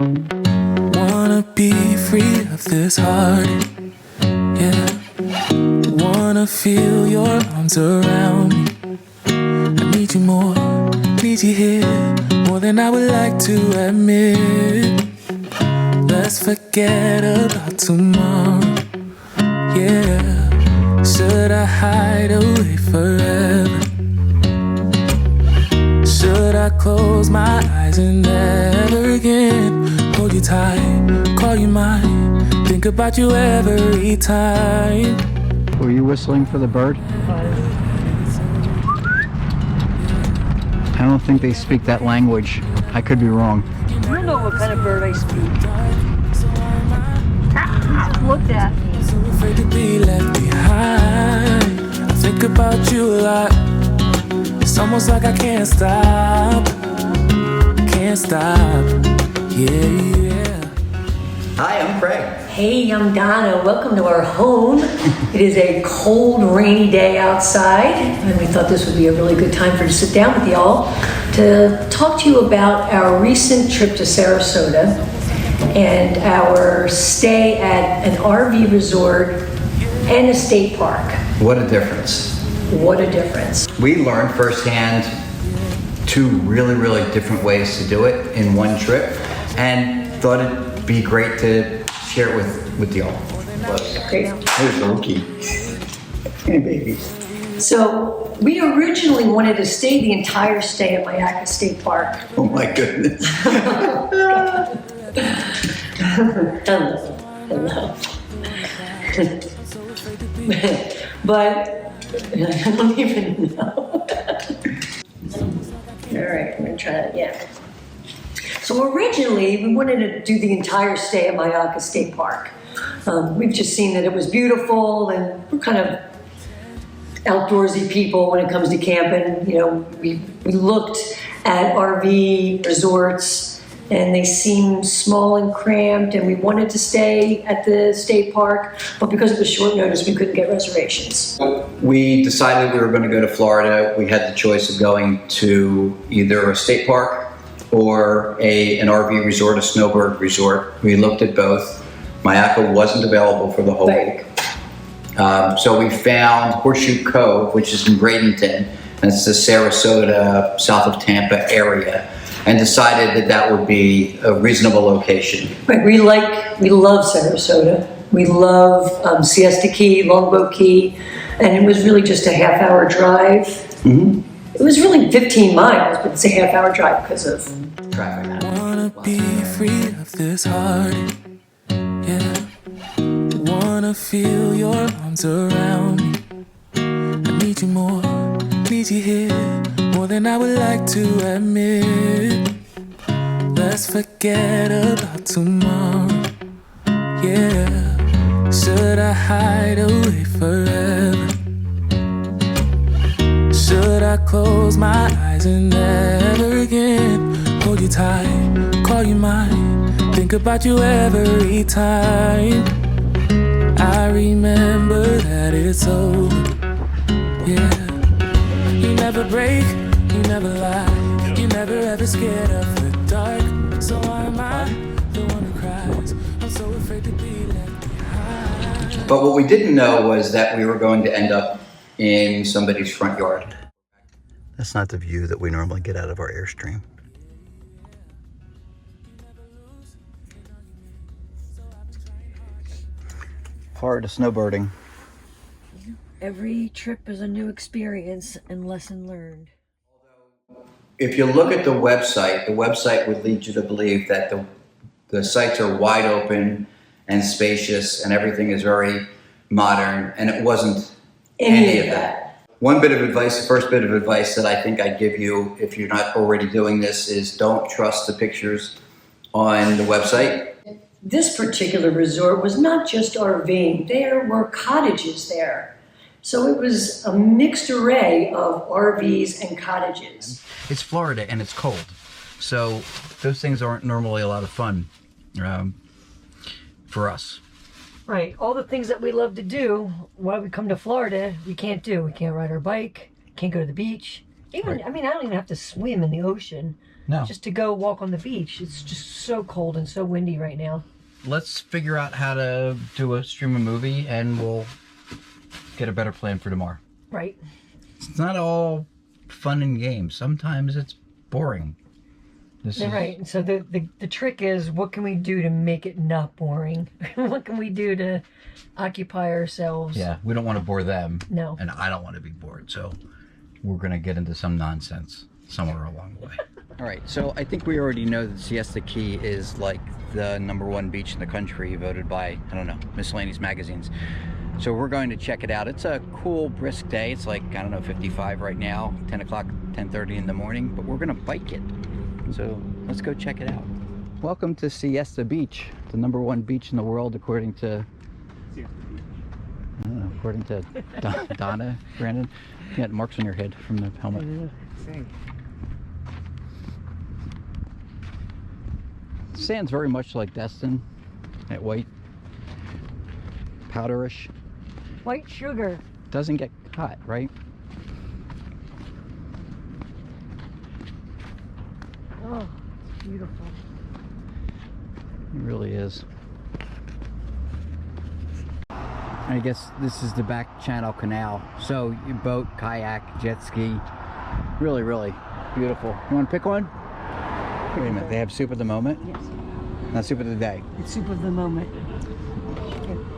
Wanna be free of this heart, yeah. Wanna feel your arms around me. I need you more, need you here, more than I would like to admit. Let's forget about tomorrow, yeah. Should I hide away forever? Should I close my eyes and never again hold you tight, call you mine, think about you every time? Were you whistling for the bird? I don't think they speak that language. I could be wrong. I don't know what kind of bird I speak. Looked at me. So afraid to be left behind. I think about you a lot. It's almost like I can't stop. Can't stop. Yeah. Hi, I'm Craig. Hey, I'm Donna. Welcome to our home. It is a cold, rainy day outside, and we thought this would be a really good time for to sit down with y'all to talk to you about our recent trip to Sarasota and our stay at an RV resort and a state park. What a difference. What a difference. We learned firsthand two really different ways to do it in one trip and thought it'd be great to share it with y'all. Great. There's Loki. Hey, babies. So we originally wanted to stay the entire stay at Myakka State Park. Oh my goodness. Hello. But I don't even know. All right, I'm gonna try that again. So originally, we wanted to do the entire stay at Myakka State Park. We've just seen that it was beautiful, and we're kind of outdoorsy people when it comes to camping. You know, we looked at RV resorts, and they seemed small and cramped, and we wanted to stay at the state park, but because it was short notice, we couldn't get reservations. We decided we were going to go to Florida. We had the choice of going to either a state park or an RV resort, a snowbird resort. We looked at both. Myakka wasn't available for the whole week. So we found Horseshoe Cove, which is in Brendonton, and it's the Sarasota, south of Tampa area, and decided that would be a reasonable location. Right, we love Sarasota. We love Siesta Key, Longboat Key, and it was really just a half-hour drive. Mm-hmm. It was really 15 miles, but it's a half-hour drive because of traffic. Wanna be free of this heart, yeah. Wanna feel your arms around me. I need you more, need you here, more than I would like to admit. Let's forget about tomorrow, yeah. Should I hide away forever? Should I close my eyes and never again hold you tight, call you mine, think about you every time? I remember that it's over, yeah. You never break, you never lie, you never ever scared of the dark. So why am I the one who cries? I'm so afraid to be left behind. But what we didn't know was that we were going to end up in somebody's front yard. That's not the view that we normally get out of our Airstream. Florida snowbirding. every trip is a new experience and lesson learned. If you look at the website would lead you to believe that the sites are wide open and spacious and everything is very modern, and it wasn't any of that. One bit of advice, the first bit of advice that I think I'd give you if you're not already doing this is don't trust the pictures on the website. This particular resort was not just RVing. There were cottages there. So it was a mixed array of RVs and cottages. It's Florida and it's cold, so those things aren't normally a lot of fun for us. Right, all the things that we love to do while we come to Florida, we can't do. We can't ride our bike, can't go to the beach. Even, right. I mean, I don't even have to swim in the ocean. No. just to go walk on the beach. It's just so cold and so windy right now. Let's figure out how to stream a movie, and we'll get a better plan for tomorrow. Right. It's not all fun and games. Sometimes it's boring. Right. So the trick is, what can we do to make it not boring? What can we do to occupy ourselves? Yeah, we don't want to bore them. No. And I don't want to be bored. So we're going to get into some nonsense somewhere along the way. All right. So I think we already know that Siesta Key is like the _1 beach in the country, voted by, I don't know, miscellaneous magazines. So we're going to check it out. It's a cool, brisk day. It's like, I don't know, 55 right now, 10 o'clock, 10:30 in the morning, but we're going to bike it. So let's go check it out. Welcome to Siesta Beach, the #1 beach in the world according to, I don't know, according to Donna, Brandon. You got marks on your head from the helmet. Sand's very much like Destin, that white, powderish. White sugar. Doesn't get hot, right? Oh, it's beautiful. It really is. I guess this is the back channel canal. So you boat, kayak, jet ski. Really, really beautiful. You want to pick one? Wait a minute, they have soup of the moment? Yes. Not soup of the day. It's soup of the moment.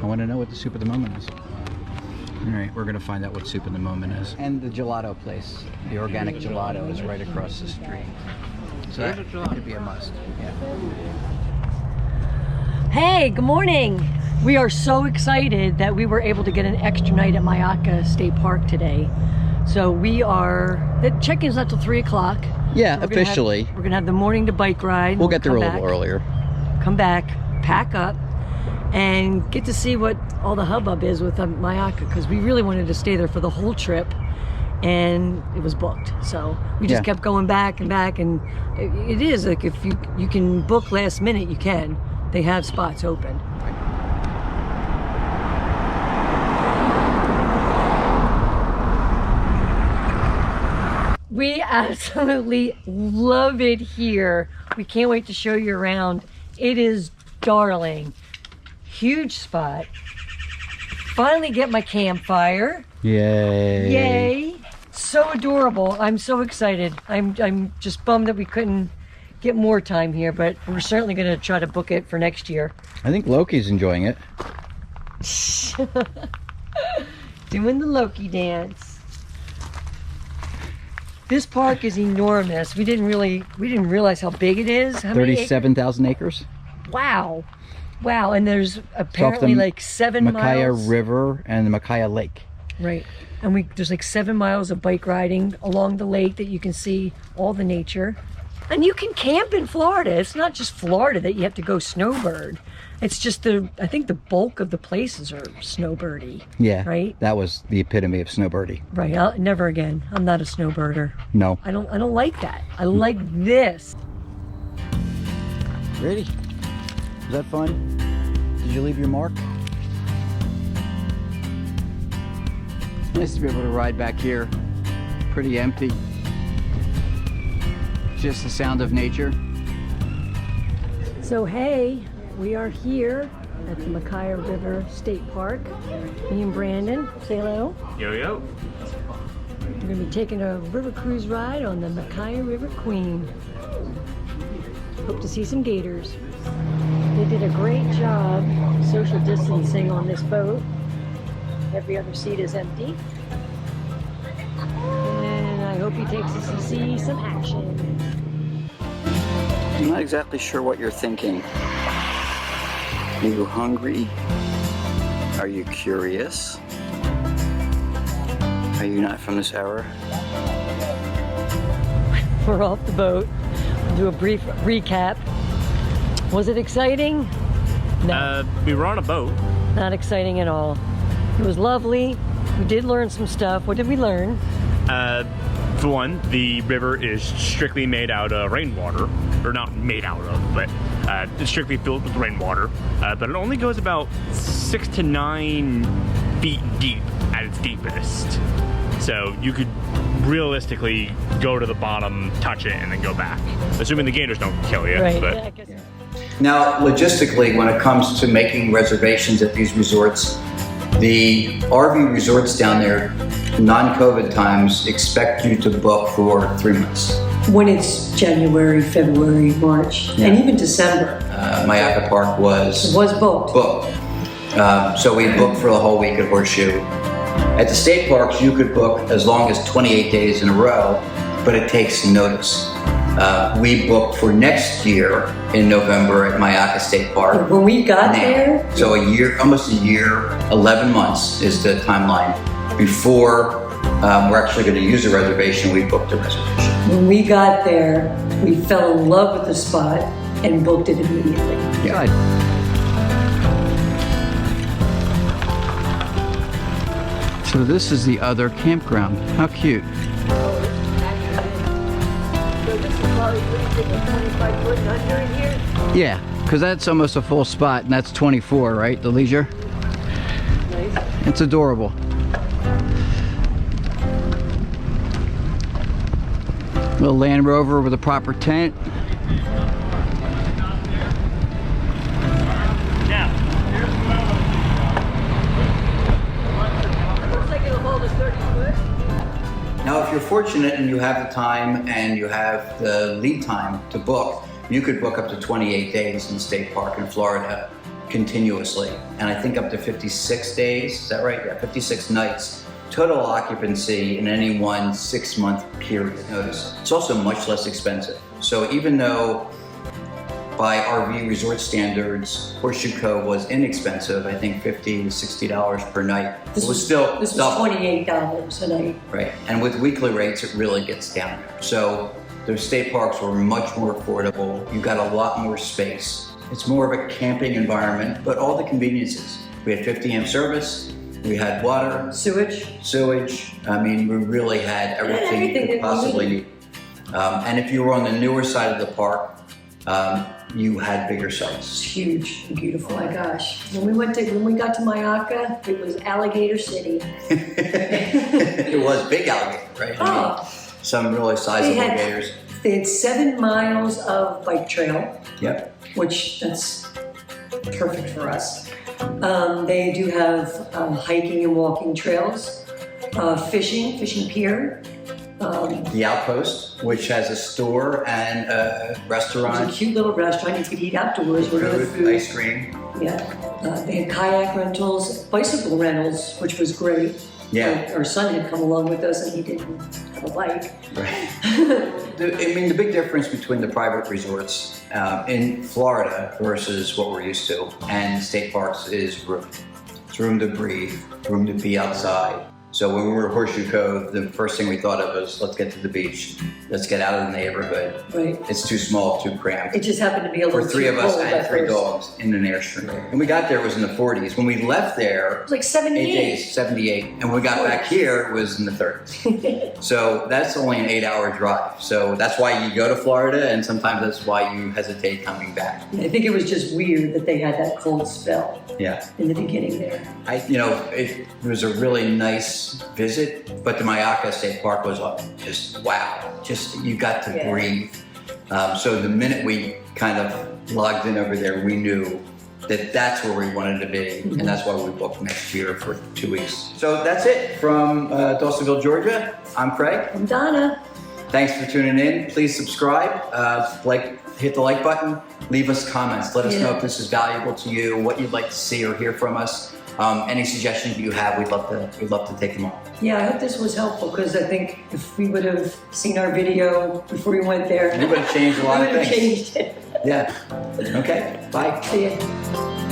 I want to know what the soup of the moment is. All right, we're going to find out what soup of the moment is. And the gelato place, the organic gelato, is right across the street. So that could be a must. Yeah. Hey, good morning. We are so excited that we were able to get an extra night at Myakka State Park today. So the check-in's not till 3 o'clock. Yeah, So officially. we're gonna have the morning to bike ride. We'll get there a come little back, earlier. Come back, pack up, and get to see what all the hubbub is with Myakka, because we really wanted to stay there for the whole trip, and it was booked. So we just kept going back and back, and it is like, if you can book last minute, you can. They have spots open. We absolutely love it here. We can't wait to show you around. It is darling. Huge spot. Finally get my campfire. Yay. Yay. So adorable. I'm so excited. I'm just bummed that we couldn't get more time here, but we're certainly going to try to book it for next year. I think Loki's enjoying it. Doing the Loki dance. This park is enormous. We didn't realize how big it is. How many 37,000 acres. Wow. Wow, and there's apparently like 7 miles. Myakka River and the Myakka Lake. Right. And there's like 7 miles of bike riding along the lake that you can see all the nature. And you can camp in Florida. It's not just Florida that you have to go snowbird. It's just I think the bulk of the places are snowbirdy. Yeah. Right? That was the epitome of snowbirdie. Right. Never again. I'm not a snowbirder. No. I don't like that. I like this. Ready? Was that fun? Did you leave your mark? Nice to be able to ride back here. Pretty empty. Just the sound of nature. So hey, we are here at the Myakka River State Park. Me and Brandon, say hello. Yo, yo. We're gonna be taking a river cruise ride on the Myakka River Queen. Hope to see some gators. They did a great job social distancing on this boat. Every other seat is empty. And I hope he takes us to see some action. I'm not exactly sure what you're thinking. Are you hungry? Are you curious? Are you not from this era? We're off the boat. We'll do a brief recap. Was it exciting? No, We were on a boat. not exciting at all. It was lovely. We did learn some stuff. What did we learn? For one, the river is strictly made out of rainwater. Or not made out of, but it's strictly filled with rainwater. But it only goes about 6 to 9 feet deep at its deepest. So you could realistically go to the bottom, touch it, and then go back. Assuming the gators don't kill you. Right. But Yeah, I guess. Now, logistically, when it comes to making reservations at these resorts, the RV resorts down there, non-COVID times, expect you to book for 3 months. When it's January, February, March, and even December, Myakka Park it was was booked. booked. So we booked for the whole week at Horseshoe. At the state parks, you could book as long as 28 days in a row, but it takes notice. We booked for next year in November at Myakka State Park. When we got there, So a year, almost a year, 11 months is the timeline before we're actually going to use a reservation. We booked a reservation. when we got there, we fell in love with the spot and booked it immediately. Yeah. So this is the other campground. How cute. So this is probably 25 foot and under in here? Yeah, because that's almost a full spot, and that's 24, right? The leisure? Nice. It's adorable. Little Land Rover with a proper tent. Looks like it'll hold a 30 foot. Now, if you're fortunate and you have the time and you have the lead time to book, you could book up to 28 days in State Park in Florida continuously. And I think up to 56 days, is that right? Yeah, 56 nights. Total occupancy in any one 6-month period. Notice, it's also much less expensive. So even though by RV resort standards, Horseshoe Cove was inexpensive, I think $50 to $60 per night. It was still This was double. $28 a night. Right, and with weekly rates, it really gets down there. So the state parks were much more affordable. You got a lot more space. It's more of a camping environment, but all the conveniences. We had 50 amp service, we had water, Sewage. sewage. I mean, we really had everything you everything could that we possibly need. need. And if you were on the newer side of the park, you had bigger It's sites. huge and beautiful. My gosh. When we got to Myakka, it was Alligator City. It was big alligator, right? I mean, Oh, some really sizable They had- gators. they had 7 miles of bike trail, Yep. which that's perfect for us. They do have hiking and walking trails, fishing pier. The Outpost, which has a store and a It's a restaurant, cute little restaurant. You could eat outdoors with other food, food. ice cream. Yeah. They had kayak rentals, bicycle rentals, which was great. Yeah. Our son had come along with us and he didn't have a bike. Right. The big difference between the private resorts in Florida versus what we're used to and state parks is room. It's room to breathe, room to be outside. So when we were at Horseshoe Cove, the first thing we thought of was, let's get to the beach. Let's get out of the neighborhood. Right. It's too small, too cramped. It just happened to be a For little 3 too of us cold and at 3 first. dogs in an Airstream. When we got there, it was in the 40s. When we left there, It was like 8 78. days, 78. And when we got back here, it was in the 30s. So that's only an 8-hour drive. So that's why you go to Florida, and sometimes that's why you hesitate coming back. I think it was just weird that they had that cold spell Yeah. in the beginning there. It was a really nice visit, but the Myakka State Park was just wow. Just, you got to Yeah. breathe. So the minute we kind of logged in over there, we knew that that's where we wanted to be, and that's why we booked next year for 2 weeks. So that's it from Dawsonville, Georgia. I'm Craig. I'm Donna. Thanks for tuning in. Please subscribe, hit the like button, leave us comments. Let us know if this is valuable to you, what you'd like to see or hear from us. Any suggestions you have, we'd love to take them on. Yeah, I hope this was helpful because I think if we would have seen our video before we went there, We would have changed a lot we of would have things. changed it. Yeah. Okay. Bye. See ya.